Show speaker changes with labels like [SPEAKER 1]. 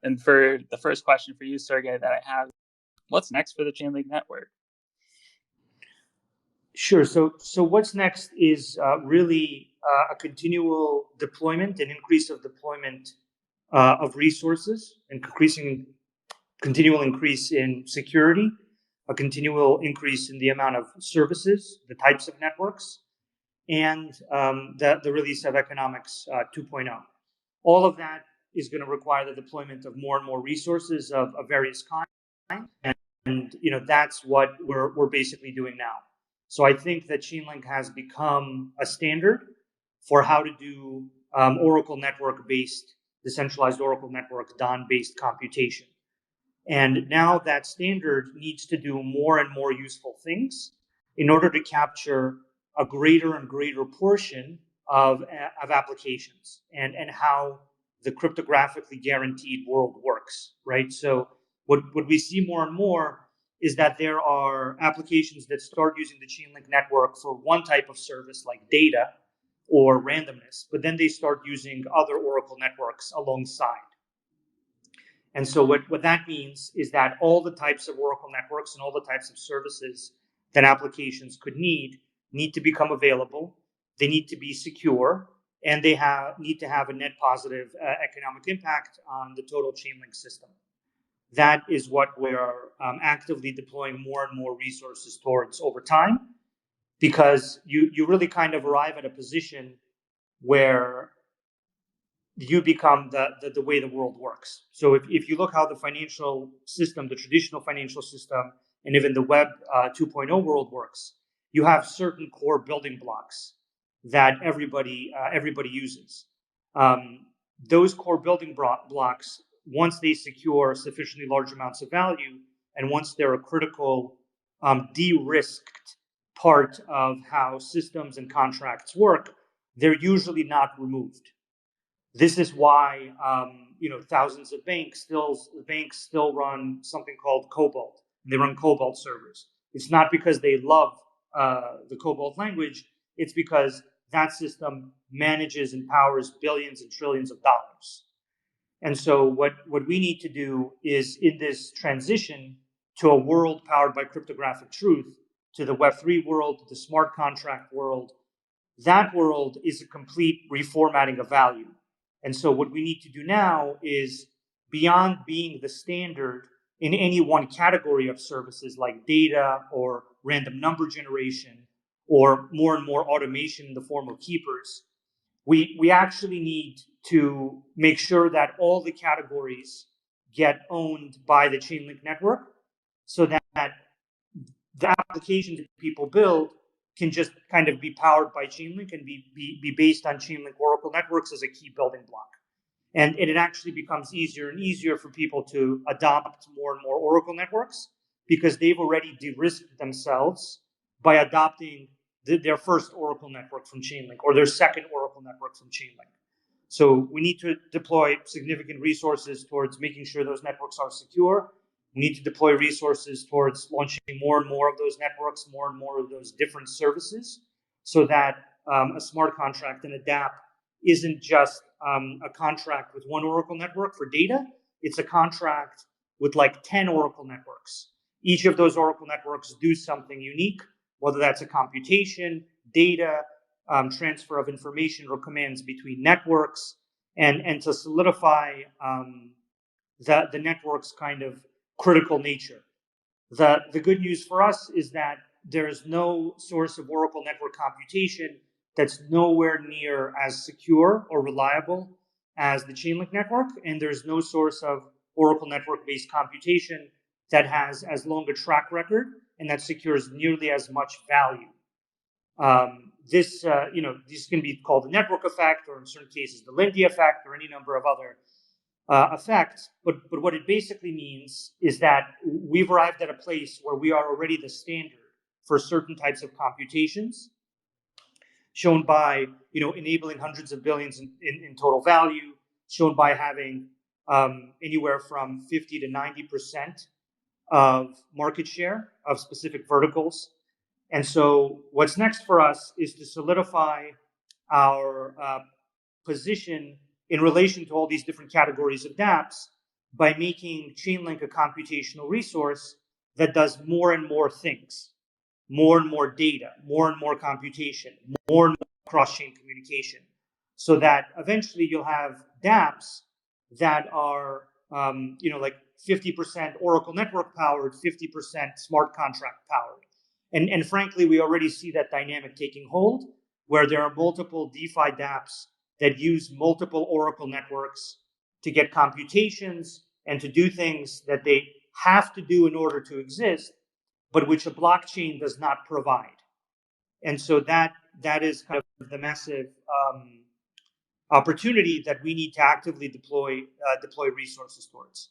[SPEAKER 1] And for the first question for you, Sergey, that I have, what's next for the Chainlink network?
[SPEAKER 2] Sure. So what's next is really a continual deployment, an increase of deployment of resources, and continual increase in security, a continual increase in the amount of services, the types of networks, and the release of economics 2.0. All of that is going to require the deployment of more and more resources of various kinds, and that's what we're basically doing now. So I think that Chainlink has become a standard for how to do Oracle network-based, decentralized Oracle network DON-based computation. And now that standard needs to do more and more useful things in order to capture a greater and greater portion of applications and how the cryptographically guaranteed world works, right? So what we see more and more is that there are applications that start using the Chainlink network for one type of service like data or randomness, but then they start using other Oracle networks alongside. And so what that means is that all the types of Oracle networks and all the types of services that applications could need to become available. They need to be secure, and they need to have a net positive economic impact on the total Chainlink system. That is what we're actively deploying more and more resources towards over time, because you really kind of arrive at a position where you become the way the world works. So if you look how the financial system, the traditional financial system, and even the Web 2.0 world works, you have certain core building blocks that everybody uses. Those core building blocks, once they secure sufficiently large amounts of value, and once they're a critical de-risked part of how systems and contracts work, they're usually not removed. This is why thousands of banks still run something called Cobalt. They run Cobalt servers. It's not because they love the Cobalt language. It's because that system manages and powers billions and trillions of dollars. And so what we need to do is, in this transition to a world powered by cryptographic truth, to the Web3 world, to the smart contract world, that world is a complete reformatting of value. And so what we need to do now is, beyond being the standard in any one category of services like data or random number generation or more and more automation in the form of keepers, we actually need to make sure that all the categories get owned by the Chainlink network, so that the applications that people build can just kind of be powered by Chainlink and be based on Chainlink Oracle networks as a key building block. And it actually becomes easier and easier for people to adopt more and more Oracle networks, because they've already de-risked themselves by adopting their first Oracle network from Chainlink or their second Oracle network from Chainlink. So we need to deploy significant resources towards making sure those networks are secure. We need to deploy resources towards launching more and more of those networks, more and more of those different services, so that a smart contract and a dApp isn't just a contract with one Oracle network for data. It's a contract with like 10 Oracle networks. Each of those Oracle networks do something unique, whether that's a computation, data, transfer of information or commands between networks, and to solidify the network's kind of critical nature. The good news for us is that there is no source of Oracle network computation that's nowhere near as secure or reliable as the Chainlink network, and there's no source of Oracle network-based computation that has as long a track record and that secures nearly as much value. This can be called the network effect, or in certain cases the Lindy effect, or any number of other effects. But what it basically means is that we've arrived at a place where we are already the standard for certain types of computations, shown by enabling hundreds of billions in total value, shown by having anywhere from 50 to 90% of market share of specific verticals. And so what's next for us is to solidify our position in relation to all these different categories of dApps by making Chainlink a computational resource that does more and more things, more and more data, more and more computation, more and more cross-chain communication, so that eventually you'll have dApps that are, like 50% Oracle network powered, 50% smart contract powered. And frankly, we already see that dynamic taking hold, where there are multiple DeFi dApps that use multiple Oracle networks to get computations and to do things that they have to do in order to exist, but which a blockchain does not provide. And so that is kind of the massive opportunity that we need to actively deploy resources towards.